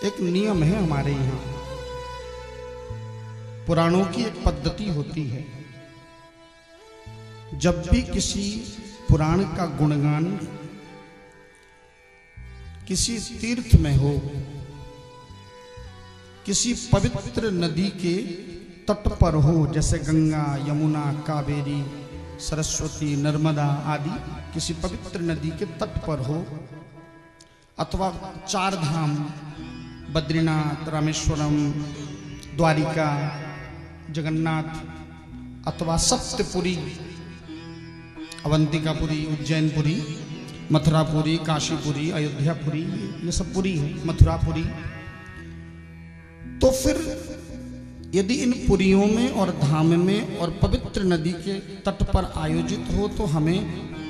एक नियम है हमारे यहाँ, पुराणों की एक पद्धति होती है। जब भी किसी पुराण का गुणगान किसी तीर्थ में हो, किसी पवित्र नदी के तट पर हो, जैसे गंगा, यमुना, कावेरी, सरस्वती, नर्मदा आदि किसी पवित्र नदी के तट पर हो, अथवा चार धाम बद्रीनाथ, रामेश्वरम, द्वारिका, जगन्नाथ, अथवा सप्तपुरी, अवंतिकापुरी, उज्जैनपुरी, मथुरापुरी, काशीपुरी, अयोध्यापुरी, ये सब पुरी है, मथुरापुरी। तो फिर यदि इन पुरियों में और धाम में और पवित्र नदी के तट पर आयोजित हो तो हमें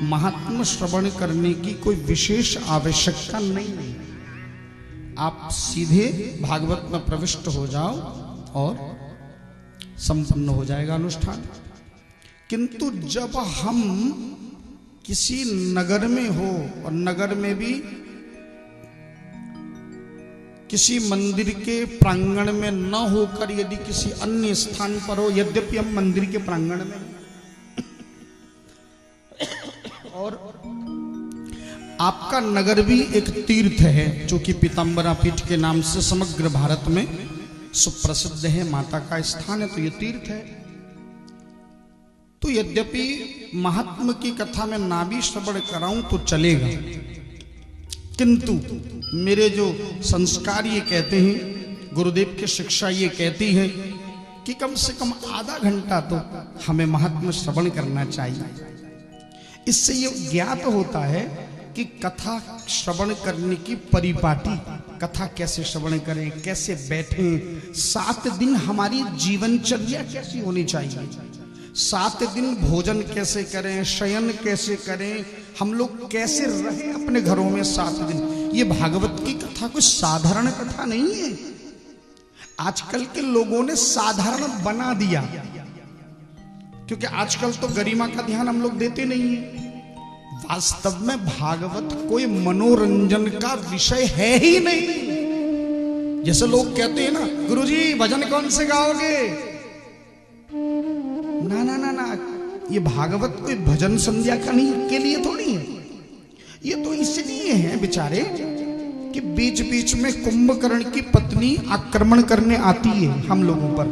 महात्म श्रवण करने की कोई विशेष आवश्यकता नहीं है। आप सीधे भागवत में प्रविष्ट हो जाओ और संपन्न हो जाएगा अनुष्ठान। किंतु जब हम किसी नगर में हो और नगर में भी किसी मंदिर के प्रांगण में न होकर यदि किसी अन्य स्थान पर हो, यद्यपि हम मंदिर के प्रांगण में और आपका नगर भी एक तीर्थ है, जो कि पीताम्बरा पीठ के नाम से समग्र भारत में सुप्रसिद्ध है, माता का स्थान है, तो ये तीर्थ है। तो यद्यपि महात्मा की कथा में ना भी श्रवण कराऊं तो चलेगा, किंतु मेरे जो संस्कार ये कहते हैं, गुरुदेव की शिक्षा ये कहती है कि कम से कम आधा घंटा तो हमें महात्मा श्रवण करना चाहिए। इससे ये ज्ञात होता है कि कथा श्रवण करने की परिपाटी, कथा कैसे श्रवण करें, कैसे बैठें, 7 दिन हमारी जीवनचर्या कैसी होनी चाहिए, 7 दिन भोजन कैसे करें, शयन कैसे करें, हम लोग कैसे रहें अपने घरों में 7 दिन। ये भागवत की कथा कोई साधारण कथा नहीं है। आजकल के लोगों ने साधारण बना दिया, क्योंकि आजकल तो गरिमा का ध्यान हम लोग देते नहीं है। वास्तव में भागवत कोई मनोरंजन का विषय है ही नहीं। जैसे लोग कहते हैं ना, गुरुजी भजन कौन से गाओगे, ना ना ना ना, ये भागवत कोई भजन संध्या का नहीं के लिए थोड़ी है। ये तो इसलिए है बेचारे कि बीच बीच में कुंभकर्ण की पत्नी आक्रमण करने आती है हम लोगों पर,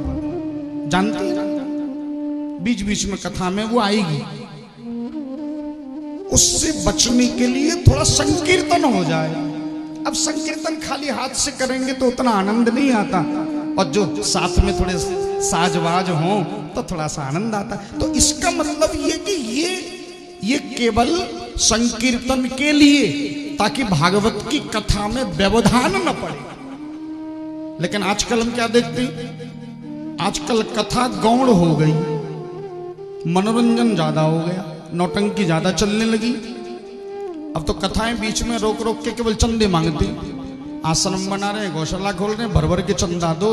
जानते हैं, बीच बीच में कथा में वो आएगी। उससे बचने के लिए थोड़ा संकीर्तन हो जाए। अब संकीर्तन खाली हाथ से करेंगे तो उतना आनंद नहीं आता, और जो साथ में थोड़े साजवाज हों तो थोड़ा सा आनंद आता। तो इसका मतलब ये कि ये केवल संकीर्तन के लिए, ताकि भागवत की कथा में व्यवधान न पड़े। लेकिन आजकल हम क्या देखते हैं, आजकल कथा गौण हो गई, मनोरंजन ज्यादा हो गया, नौटंकी ज्यादा चलने लगी। अब तो कथाएं बीच में रोक रोक के केवल चंदे मांगती, आश्रम बना रहे हैं, गौशाला खोल रहे हैं, भर भर के चंदा दो,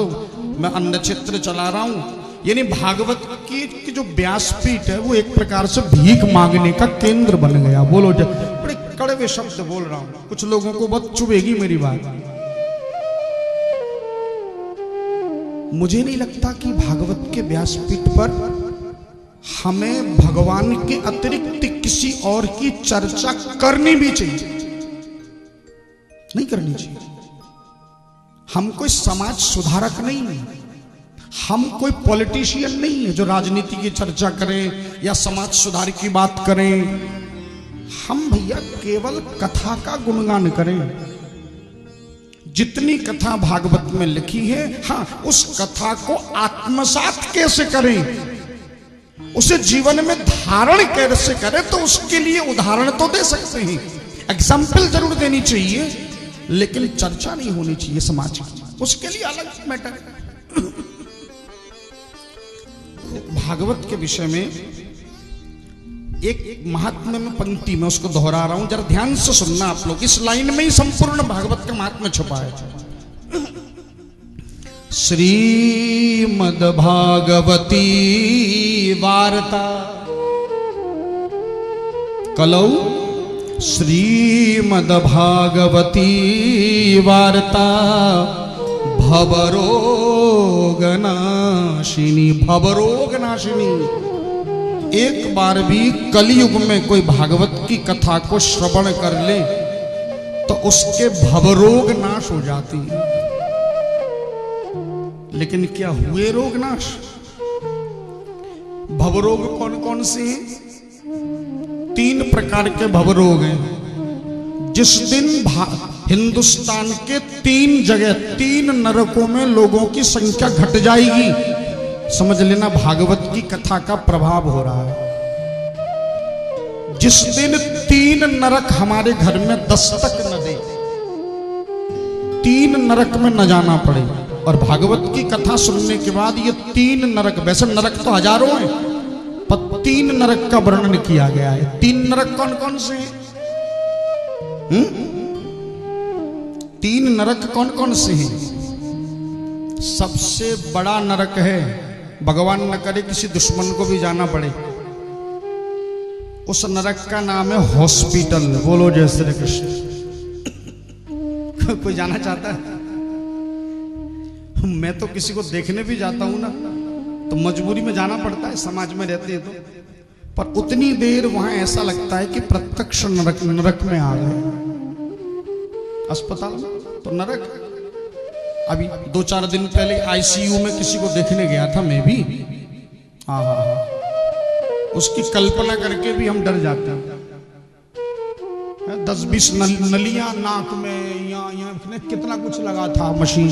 मैं अन्न चित्र चला रहा हूं। यानी भागवत की जो व्यासपीठ है वो एक प्रकार से भीख मांगने का केंद्र बन गया। बोलो, बड़े कड़वे शब्द बोल रहा हूं, कुछ लोगों को बहुत चुभेगी मेरी बात। मुझे नहीं लगता कि भागवत के व्यासपीठ पर हमें भगवान के अतिरिक्त किसी और की चर्चा करनी भी चाहिए, नहीं करनी चाहिए। हम कोई समाज सुधारक नहीं है, हम कोई पॉलिटिशियन नहीं है जो राजनीति की चर्चा करें या समाज सुधार की बात करें। हम भैया केवल कथा का गुणगान करें। जितनी कथा भागवत में लिखी है, हाँ, उस कथा को आत्मसात कैसे करें, उसे जीवन में धारण कैसे करें, तो उसके लिए उदाहरण तो दे सकते हैं, एग्जाम्पल जरूर देनी चाहिए, लेकिन चर्चा नहीं होनी चाहिए समाज की, उसके लिए अलग मैटर है। भागवत के विषय में एक महात्म्य में पंक्ति में उसको दोहरा रहा हूं, जरा ध्यान से सुनना आप लोग। इस लाइन में ही संपूर्ण भागवत का महात्म्य छुपा है। श्रीमद् भागवती वार्ता कलौ श्रीमद्भागवती वार्ता भवरोगनाशिनी। भवरोगनाशिनी। एक बार भी कलयुग में कोई भागवत की कथा को श्रवण कर ले तो उसके भवरोग नाश हो जाती है। लेकिन क्या हुए रोग नाश? भवरोग कौन कौन से हैं? 3 प्रकार के भवरोग हैं। जिस दिन हिंदुस्तान के 3 जगह 3 नरकों में लोगों की संख्या घट जाएगी, समझ लेना भागवत की कथा का प्रभाव हो रहा है। जिस दिन 3 नरक हमारे घर में दस्तक न दे, 3 नरक में न जाना पड़े, और भागवत की कथा सुनने के बाद ये 3 नरक, वैसे नरक तो हजारों हैं पर 3 नरक का वर्णन किया गया है। 3 नरक कौन कौन से हैं? 3 नरक कौन कौन से हैं? सबसे बड़ा नरक है, भगवान न करे किसी दुश्मन को भी जाना पड़े, उस नरक का नाम है हॉस्पिटल। बोलो जय श्री कृष्ण। कोई जाना चाहता है? मैं तो किसी को देखने भी जाता हूं ना तो मजबूरी में जाना पड़ता है, समाज में रहते हैं तो, पर उतनी देर वहां ऐसा लगता है कि प्रत्यक्ष नरक में आ गए। अस्पताल में तो नरक। अभी 2-4 दिन पहले आईसीयू में किसी को देखने गया था मैं भी। हाँ, उसकी कल्पना करके भी हम डर जाते हैं। 10-20 नलियां नाक में, यहाँ कितना कुछ लगा था मशीन,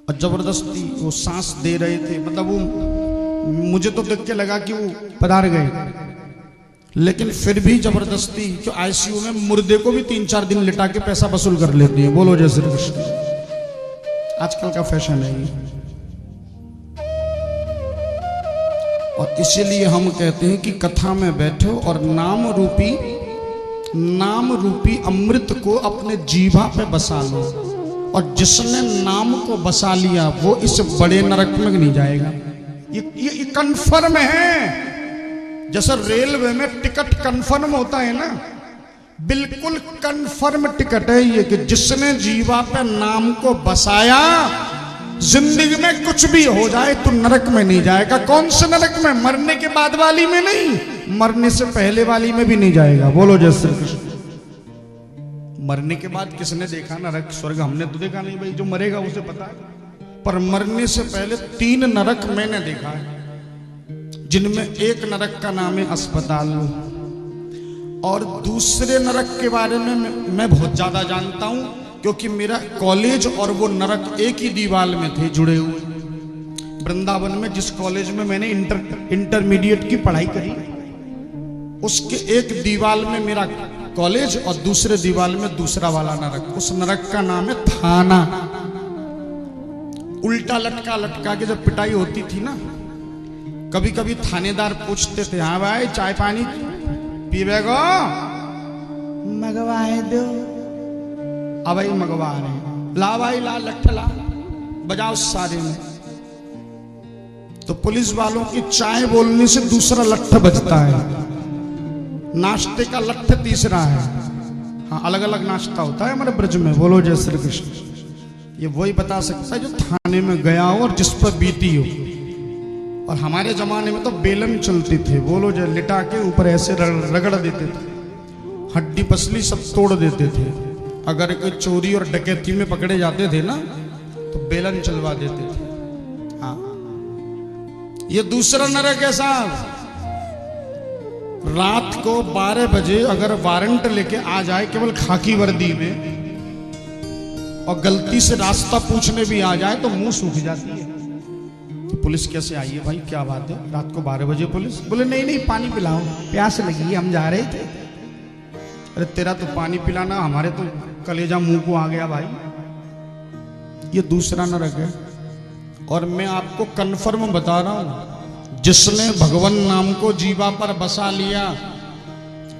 और जबरदस्ती वो सांस दे रहे थे। मतलब वो मुझे तो देख के लगा कि वो पधार गए, लेकिन फिर भी जबरदस्ती, जो आईसीयू में मुर्दे को भी 3-4 दिन लिटा के पैसा वसूल कर लेती है। बोलो जय श्री कृष्ण। आजकल का फैशन है ये। और इसीलिए हम कहते हैं कि कथा में बैठो और नाम रूपी अमृत को अपने जीभा पे बसा लो, और जिसने नाम को बसा लिया वो इस बड़े नरक में नहीं जाएगा। ये कंफर्म है। जैसे रेलवे में टिकट कंफर्म होता है ना, बिल्कुल कंफर्म टिकट है ये कि जिसने जीवा पे नाम को बसाया, जिंदगी में कुछ भी हो जाए तो नरक में नहीं जाएगा। कौन से नरक में? मरने के बाद वाली में नहीं, मरने से पहले वाली में भी नहीं जाएगा। बोलो जय श्री कृष्ण। मरने के बाद किसने देखा नरक स्वर्ग? हमने तो देखा नहीं भाई, जो मरेगा उसे पता है। पर मरने से पहले 3 नरक मैंने देखा है, जिनमें एक नरक का नाम है अस्पताल, और दूसरे नरक के बारे में मैं बहुत ज्यादा जानता हूं, क्योंकि मेरा कॉलेज और वो नरक एक ही दीवार में थे जुड़े हुए। वृंदावन में जिस कॉलेज में मैंने इंटरमीडिएट की पढ़ाई करी, उसके एक दीवार में मेरा कॉलेज और दूसरे दीवार में दूसरा वाला नरक। उस नरक का नाम है थाना। उल्टा लटका के जब पिटाई होती थी ना, कभी कभी थानेदार पूछते थे, हाँ भाई चाय पानी पीबे गो? मगवाए दो। अब भाई मगवा रहे, ला भाई ला, लट्ठ ला, बजाओ सारे में। तो पुलिस वालों की चाय बोलने से दूसरा लट्ठ बजता है, नाश्ते का लट्ठ तीसरा है। हाँ, अलग अलग नाश्ता होता है हमारे ब्रज में। बोलो जय श्री कृष्ण। ये वही बता सकता है जो थाने में गया हो और जिस पर बीती हो। और हमारे जमाने में तो बेलन चलती थी। बोलो जय। लिटा के ऊपर ऐसे रगड़ देते थे, हड्डी पसली सब तोड़ देते थे। अगर कोई चोरी और डकैती में पकड़े जाते थे ना तो बेलन चलवा देते थे। हाँ, ये दूसरा नरक है साहब। रात को 12 बजे अगर वारंट लेके आ जाए केवल खाकी वर्दी में, और गलती से रास्ता पूछने भी आ जाए तो मुंह सूख जाती है। तो पुलिस कैसे आई है भाई, क्या बात है, रात को 12 बजे पुलिस? बोले नहीं पानी पिलाओ, प्यास लगी, हम जा रहे थे। अरे तेरा तो पानी पिलाना, हमारे तो कलेजा मुंह को आ गया भाई। ये दूसरा नरक है। और मैं आपको कन्फर्म बता रहा हूं, जिसने भगवान नाम को जीवा पर बसा लिया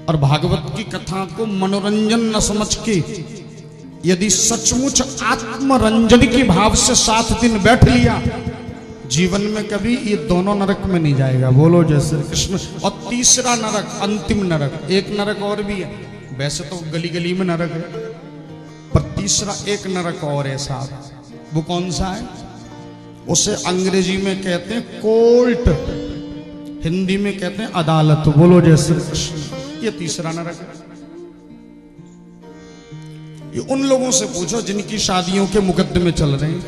और भागवत की कथा को मनोरंजन न समझ के यदि सचमुच आत्मरंजन के भाव से 7 दिन बैठ लिया, जीवन में कभी ये दोनों नरक में नहीं जाएगा। बोलो जय श्री कृष्ण। और तीसरा नरक, अंतिम नरक, एक नरक और भी है, वैसे तो गली गली में नरक है, पर तीसरा एक नरक और है साहब। वो कौन सा है? उसे अंग्रेजी में कहते हैं कोर्ट, हिंदी में कहते हैं अदालत। बोलो जय श्री कृष्ण। ये तीसरा नरक है। ये उन लोगों से पूछो जिनकी शादियों के मुकदमे चल रहे हैं,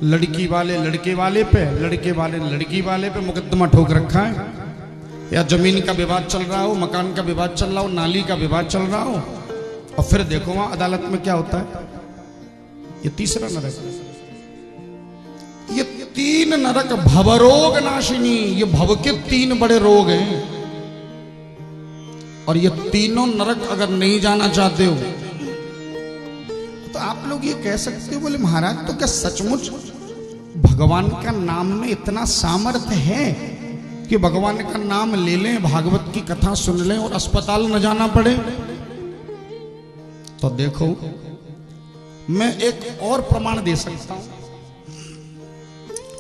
लड़की वाले लड़के वाले पे, लड़के वाले लड़की वाले पे मुकदमा ठोक रखा है, या जमीन का विवाद चल रहा हो, मकान का विवाद चल रहा हो, नाली का विवाद चल रहा हो, और फिर देखो वहां अदालत में क्या होता है। ये तीसरा नरक है। ये तीन नरक भवरोग नाशिनी, ये भव के तीन बड़े रोग हैं, और ये तीनों नरक अगर नहीं जाना चाहते हो तो आप लोग ये कह सकते हो, बोले महाराज तो क्या सचमुच भगवान का नाम में इतना सामर्थ्य है कि भगवान का नाम ले लें, भागवत की कथा सुन लें और अस्पताल न जाना पड़े? तो देखो मैं एक और प्रमाण दे सकता हूं,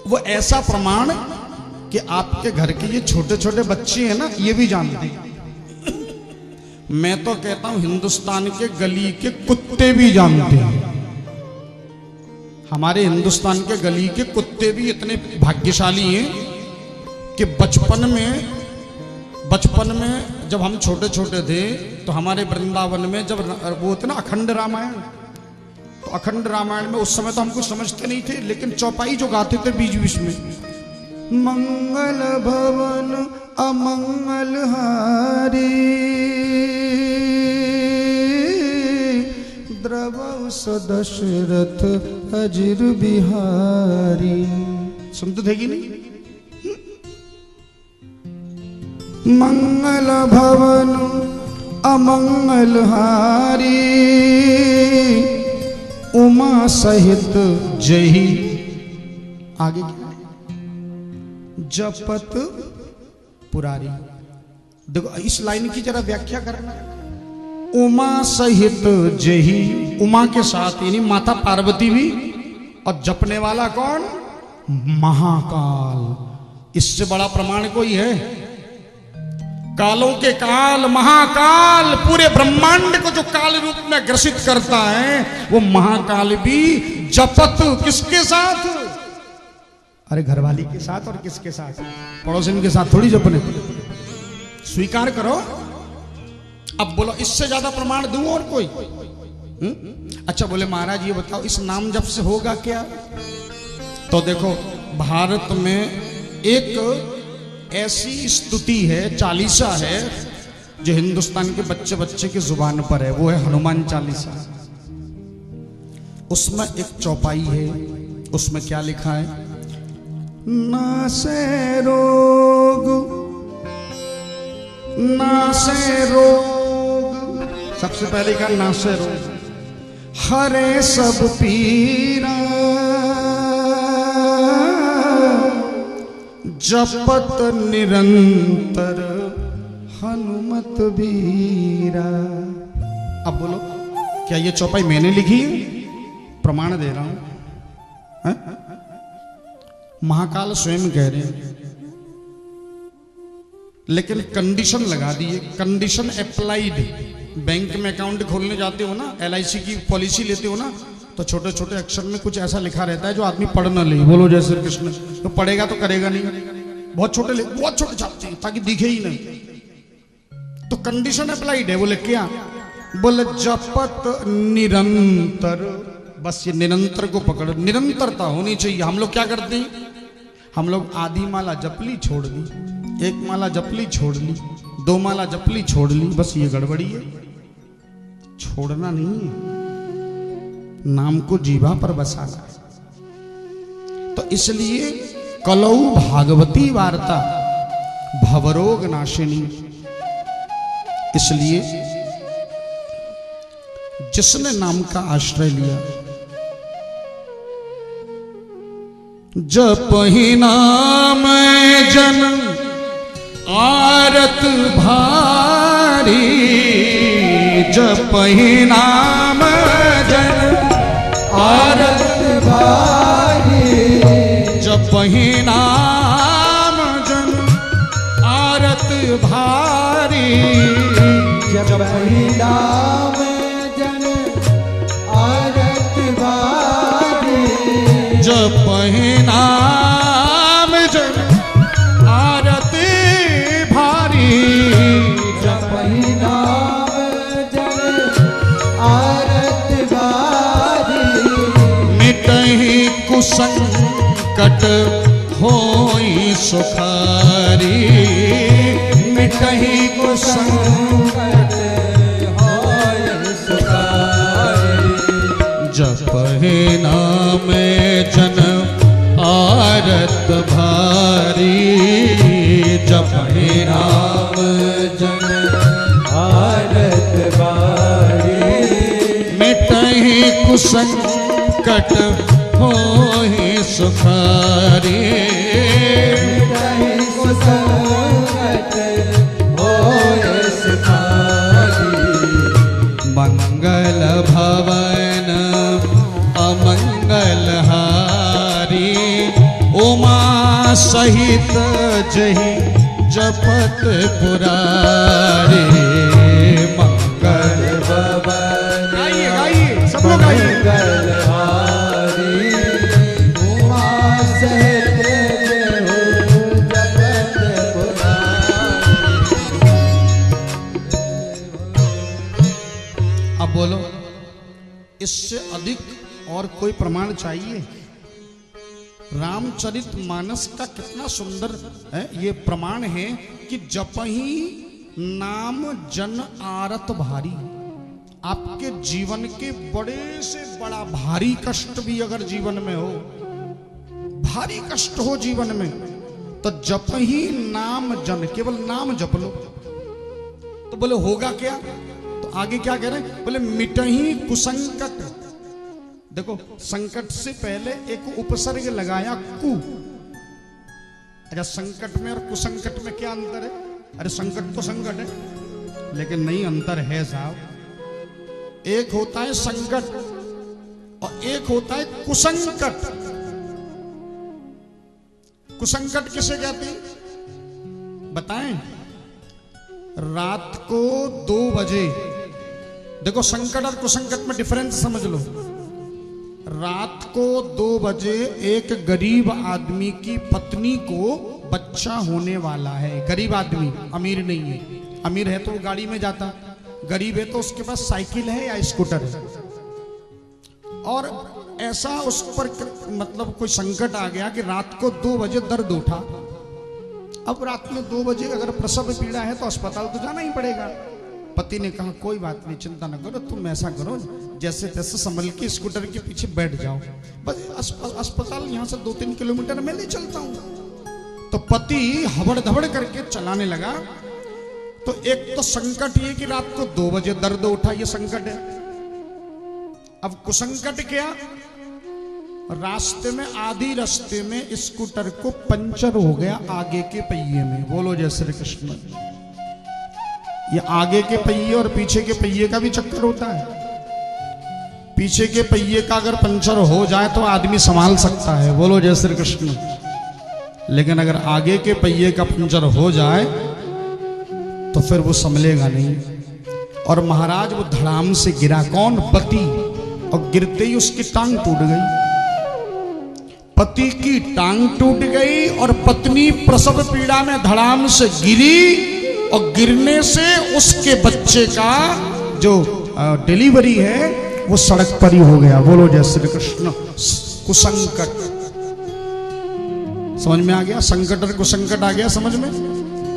वो ऐसा प्रमाण कि आपके घर के ये छोटे छोटे बच्चे हैं ना, ये भी जानते हैं। मैं तो कहता हूं हिंदुस्तान के गली के कुत्ते भी जानते हैं। हमारे हिंदुस्तान के गली के कुत्ते भी इतने भाग्यशाली हैं कि बचपन में जब हम छोटे छोटे थे तो हमारे वृंदावन में जब वो होते ना अखंड रामायण, तो अखंड रामायण में उस समय तो हम कुछ समझते नहीं थे, लेकिन चौपाई जो गाते थे बीच बीच में, मंगल भवन अमंगल हारी द्रवौ सदशरथ अजिर बिहारी। सुनते थे कि नहीं? मंगल भवन अमंगल हारी उमा सहित जही, आगे क्या? जपत पुरारी। देखो इस लाइन की जरा व्याख्या करना। उमा सहित जही, उमा के साथ यानी माता पार्वती भी, और जपने वाला कौन? महाकाल। इससे बड़ा प्रमाण कोई है? कालों के काल महाकाल, पूरे ब्रह्मांड को जो काल रूप में ग्रसित करता है, वो महाकाल भी जपत किसके साथ? अरे घरवाली के साथ। और किसके साथ? पड़ोसिन के साथ थोड़ी जपने। स्वीकार करो। अब बोलो इससे ज्यादा प्रमाण दूं और कोई? अच्छा बोले महाराज ये बताओ इस नाम जप से होगा क्या? तो देखो भारत में एक ऐसी स्तुति है, चालीसा है, जो हिंदुस्तान के बच्चे बच्चे की जुबान पर है, वो है हनुमान चालीसा। उसमें एक चौपाई है, उसमें क्या लिखा है? नासे रोग नासे रोग, सबसे पहले का नासे रोग, हरे सब पीरा जपत निरंतर हनुमत बीरा। अब बोलो क्या ये चौपाई मैंने लिखी है? प्रमाण दे रहा हूं। महाकाल स्वयं कह रहे हैं, लेकिन कंडीशन लगा दी है। Condition applied. बैंक में अकाउंट खोलने जाते हो ना, LIC की पॉलिसी लेते हो ना, तो छोटे छोटे अक्षर में कुछ ऐसा लिखा रहता है जो आदमी पढ़ ना ले। बोलो जय श्री कृष्ण। तो पढ़ेगा तो करेगा नहीं, बहुत छोटे छापते हैं ताकि दिखे ही नहीं। तो कंडीशन अप्लाइड है। बोले क्या? बोले जपत निरंतर। बस ये निरंतर को पकड़, निरंतरता होनी चाहिए। हम लोग क्या करते हैं? हम लोग आधी माला जपली छोड़ दी, एक माला जपली छोड़ ली, दो माला जपली छोड़ ली, बस ये गड़बड़ी है। छोड़ना नहीं है, नाम को जीवा पर बसाना है। तो इसलिए कलौ भागवती वार्ता भवरोग नाशिनी। इसलिए जिसने नाम का आश्रय लिया, जपहि नाम जन आरत भारी, जपहि नाम जन आरत भारी, जप जब ही नाम जन आरत भारी, जब ही नाम जन आरती भारी, जब ही नाम जन आरत भारी, मिटहि कुसंकट होई सुखारी, मिटहि कुसंकट होय सुखारी, जपहि नाम जन आरत भारी, जपहि नाम जन आरत भारी, मिटहि कुसंकट होहि सुखारी, मिटहि कुसंकट होय सुखारी, मंगल भवन अमंगल हारी, उमा सहित जहि जपत पुरारी, मंगल भवन गाइए गाइए सब लोग गाइए। मंगलहारी, उमा सहित जहु जगत पुरारी। अब बोलो, इससे अधिक और कोई प्रमाण चाहिए? रामचरित मानस का कितना सुंदर है ये प्रमाण है कि जपहि नाम जन आरत भारी। आपके जीवन के बड़े से बड़ा भारी कष्ट भी अगर जीवन में हो, भारी कष्ट हो जीवन में, तो जपहि नाम जन, केवल नाम जप लो। तो बोले होगा क्या? तो आगे क्या कह रहे हैं? बोले मिटहि कुसंकट। देखो, संकट से पहले एक उपसर्ग लगाया कु। अच्छा, संकट में और कुसंकट में क्या अंतर है? अरे संकट तो संकट है, लेकिन नहीं, अंतर है साहब। एक होता है संकट और एक होता है कुसंकट। कुसंकट किसे कहते हैं बताएं? रात को 2 बजे, देखो संकट और कुसंकट में डिफरेंस समझ लो। रात को 2 बजे एक गरीब आदमी की पत्नी को बच्चा होने वाला है। गरीब आदमी, अमीर नहीं है। अमीर है तो वो गाड़ी में जाता, गरीब है तो उसके पास साइकिल है या स्कूटर है। और ऐसा उस पर मतलब कोई संकट आ गया कि रात को 2 बजे दर्द उठा। अब रात में 2 बजे अगर प्रसव पीड़ा है तो अस्पताल तो जाना ही पड़ेगा। पति ने कहा कोई बात नहीं, चिंता न करो, तुम ऐसा करो जैसे तैसे संभल के स्कूटर के पीछे बैठ जाओ, बस अस्पताल यहाँ से 2-3 किलोमीटर में ले चलता हूँ। तो पति हबड़ धबड़ करके चलाने लगा। तो एक तो संकट ये कि रात को 2 बजे दर्द उठा, ये संकट है। अब कुसंकट क्या? रास्ते में, आधी रास्ते में स्कूटर को पंचर हो गया आगे के पहिए में। बोलो जय श्री कृष्ण। ये आगे के पहिए और पीछे के पहिए का भी चक्कर होता है। पीछे के पहिए का अगर पंचर हो जाए तो आदमी संभाल सकता है, बोलो जय श्री कृष्ण। लेकिन अगर आगे के पहिए का पंचर हो जाए तो फिर वो संभलेगा नहीं। और महाराज वो धड़ाम से गिरा। कौन? पति। और गिरते ही उसकी टांग टूट गई। पति की टांग टूट गई और पत्नी प्रसव पीड़ा में धड़ाम से गिरी, और गिरने से उसके बच्चे का जो डिलीवरी है वो सड़क पर ही हो गया। बोलो जय श्री कृष्ण। कुसंकट समझ में आ गया? संकट और कुसंकट आ गया समझ में?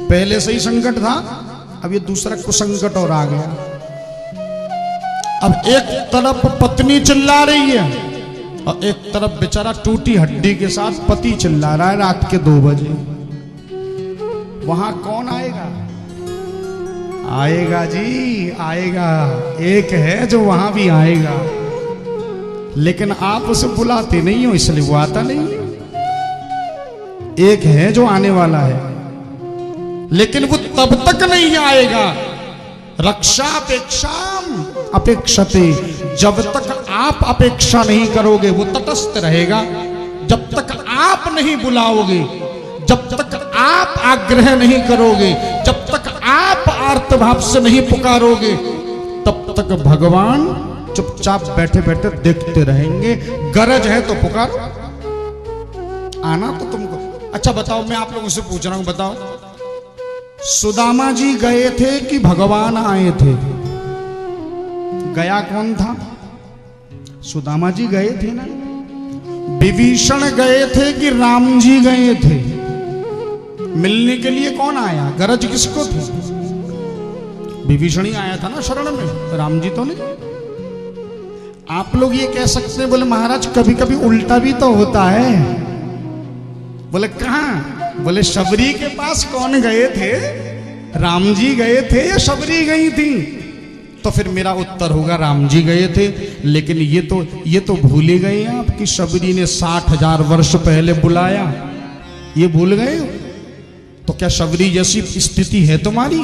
पहले से ही संकट था, अब ये दूसरा कुसंकट और आ गया। अब एक तरफ पत्नी चिल्ला रही है और एक तरफ बेचारा टूटी हड्डी के साथ पति चिल्ला रहा है रात के 2 बजे। वहां कौन आएगा? आएगा जी, आएगा। एक है जो वहां भी आएगा, लेकिन आप उसे बुलाते नहीं हो इसलिए वो आता नहीं है। एक है जो आने वाला है, लेकिन वो तब तक नहीं आएगा। रक्षा अपेक्षाम अपेक्षते, जब तक आप अपेक्षा नहीं करोगे वो तटस्थ रहेगा। जब तक आप नहीं बुलाओगे, जब तक आप आग्रह नहीं करोगे, जब तक आप परमार्थ भाव से नहीं पुकारोगे तब तक भगवान चुपचाप बैठे बैठे देखते रहेंगे। गरज है तो पुकारो, आना तो तुमको। अच्छा बताओ, मैं आप लोगों से पूछ रहा हूं, बताओ सुदामा जी गए थे कि भगवान आए थे? गया कौन था? सुदामा जी गए थे ना। विभीषण गए थे कि राम जी गए थे? मिलने के लिए कौन आया? गरज किसको थी? विभीषण ही आया था ना शरण में, राम जी तो नहीं। आप लोग ये कह सकते हैं, बोले महाराज कभी कभी उल्टा भी तो होता है। बोले कहां? बोले शबरी के पास कौन गए थे? राम जी गए थे या शबरी गई थी? तो फिर मेरा उत्तर होगा राम जी गए थे। लेकिन ये तो भूले गए आप कि शबरी ने 60,000 वर्ष पहले बुलाया। ये भूल गए हो? तो क्या शबरी जैसी स्थिति है तुम्हारी?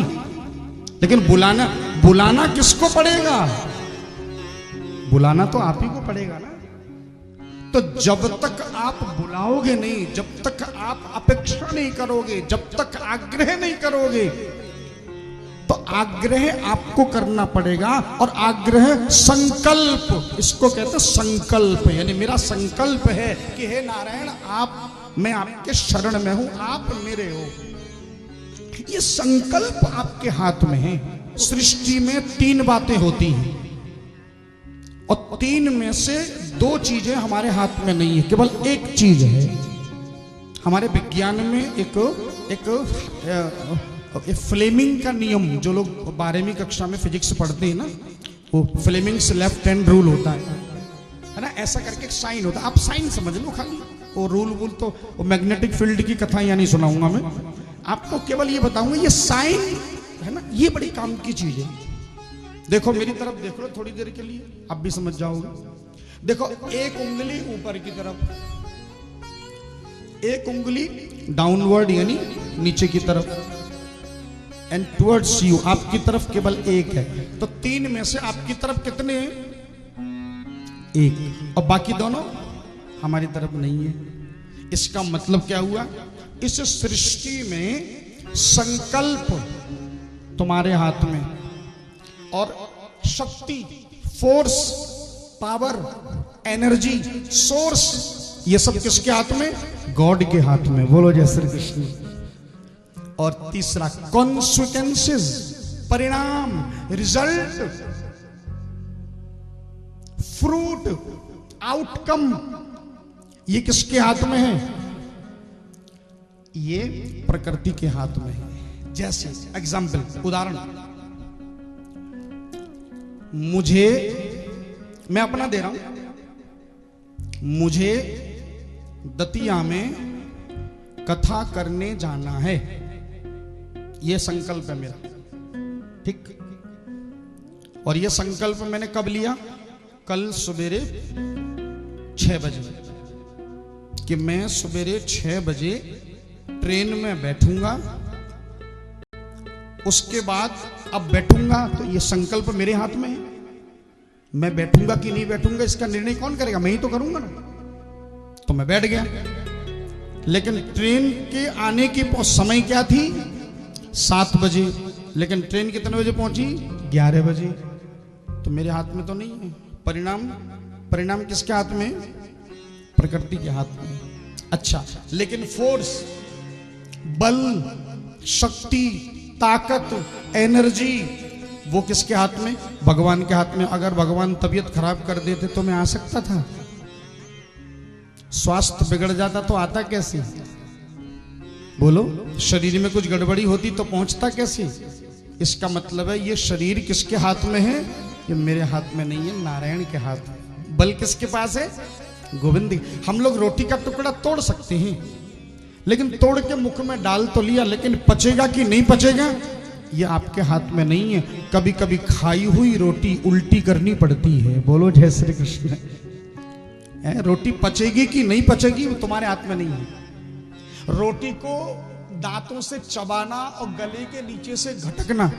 लेकिन बुलाना किसको पड़ेगा? बुलाना तो आप ही को पड़ेगा ना। तो जब तक आप बुलाओगे नहीं, जब तक आप अपेक्षा नहीं करोगे, जब तक आग्रह नहीं करोगे, तो आग्रह आपको करना पड़ेगा। और आग्रह संकल्प, इसको कहते हैं संकल्प। यानी मेरा संकल्प है कि हे नारायण, मैं आपके शरण में हूं, आप मेरे हो। ये संकल्प आपके हाथ में है। सृष्टि में 3 बातें होती हैं और 3 में से 2 चीजें हमारे हाथ में नहीं है, केवल एक चीज है। हमारे विज्ञान में एक फ्लेमिंग का नियम, जो लोग 12वीं कक्षा में फिजिक्स पढ़ते हैं ना, वो फ्लेमिंग्स लेफ्ट हैंड रूल होता है ना। ऐसा करके एक साइन होता है, आप साइन समझ लो खाली। वो रूल तो वो मैग्नेटिक फील्ड की कथा या नहीं सुनाऊंगा मैं आपको, केवल ये बताऊंगा ये साइन है ना, ये बड़ी काम की चीज है। देखो मेरी तरफ देख लो थोड़ी देर के लिए, आप भी समझ जाओगे। देखो, एक उंगली ऊपर की तरफ, एक उंगली डाउनवर्ड यानी नीचे की तरफ, एंड टुवर्ड्स यू, आपकी तरफ केवल एक है। तो 3 में से आपकी तरफ कितने हैं? 1, और बाकी दोनों हमारी तरफ नहीं है। इसका मतलब क्या हुआ? इस सृष्टि में संकल्प तुम्हारे हाथ में, और शक्ति, फोर्स, पावर, एनर्जी, सोर्स, ये सब किसके हाथ में? गॉड के हाथ में। बोलो जय श्री कृष्ण। और तीसरा कॉन्सिक्वेंसेस, परिणाम, रिजल्ट, फ्रूट, आउटकम, ये किसके हाथ में है? ये प्रकृति के हाथ में है। जैसे एग्जाम्पल, उदाहरण, मैं अपना दे रहा हूं, मुझे दतिया में कथा करने जाना है, यह संकल्प है मेरा, ठीक। और यह संकल्प मैंने कब लिया? कल सवेरे 6 बजे, कि मैं सवेरे 6 बजे ट्रेन में बैठूंगा। उसके बाद अब बैठूंगा तो ये संकल्प मेरे हाथ में है। मैं बैठूंगा कि नहीं बैठूंगा इसका निर्णय कौन करेगा? मैं ही तो करूंगा ना। तो मैं बैठ गया, लेकिन ट्रेन के आने की समय क्या थी? 7 बजे, लेकिन ट्रेन कितने बजे पहुंची? 11 बजे। तो मेरे हाथ में तो नहीं है। परिणाम किसके हाथ में? प्रकृति के हाथ में। अच्छा, लेकिन फोर्स, बल, शक्ति, ताकत, एनर्जी, वो किसके हाथ में? भगवान के हाथ में। अगर भगवान तबीयत खराब कर देते तो मैं आ सकता था? स्वास्थ्य बिगड़ जाता तो आता कैसे? बोलो, शरीर में कुछ गड़बड़ी होती तो पहुंचता कैसे? इसका मतलब है ये शरीर किसके हाथ में है? ये मेरे हाथ में नहीं है, नारायण के हाथ में। बल किसके पास है? गोविंद। हम लोग रोटी का टुकड़ा तोड़ सकते हैं, लेकिन तोड़ के मुख में डाल तो लिया, लेकिन पचेगा कि नहीं पचेगा ये आपके हाथ में नहीं है। कभी कभी खाई हुई रोटी उल्टी करनी पड़ती है। बोलो जय श्री कृष्ण। रोटी पचेगी कि नहीं पचेगी वो तुम्हारे हाथ में नहीं है। रोटी को दांतों से चबाना और गले के नीचे से घटकना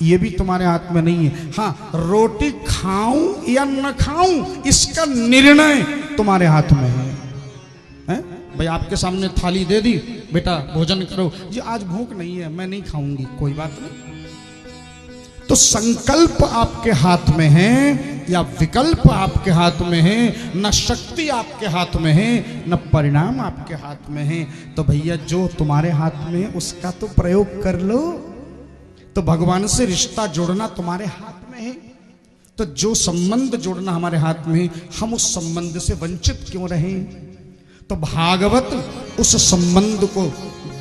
ये भी तुम्हारे हाथ में नहीं है। हाँ, रोटी खाऊं या न खाऊं इसका निर्णय तुम्हारे हाथ में है। भाई आपके सामने थाली दे दी, बेटा भोजन करो जी, आज भूख नहीं है मैं नहीं खाऊंगी, कोई बात नहीं, तो संकल्प आपके हाथ में है या विकल्प आपके हाथ में है, न शक्ति आपके हाथ में है न परिणाम आपके हाथ में है। तो भैया जो तुम्हारे हाथ में है उसका तो प्रयोग कर लो। तो भगवान से रिश्ता जोड़ना तुम्हारे हाथ में है, तो जो संबंध जोड़ना हमारे हाथ में है, हम उस संबंध से वंचित क्यों रहें। तो भागवत उस संबंध को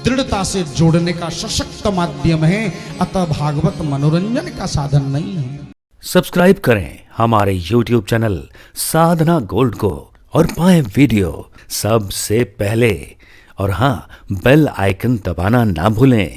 दृढ़ता से जोड़ने का सशक्त माध्यम है, अतः भागवत मनोरंजन का साधन नहीं है। सब्सक्राइब करें हमारे YouTube चैनल साधना गोल्ड को और पाएं वीडियो सबसे पहले। और हाँ, बेल आइकन दबाना ना भूलें।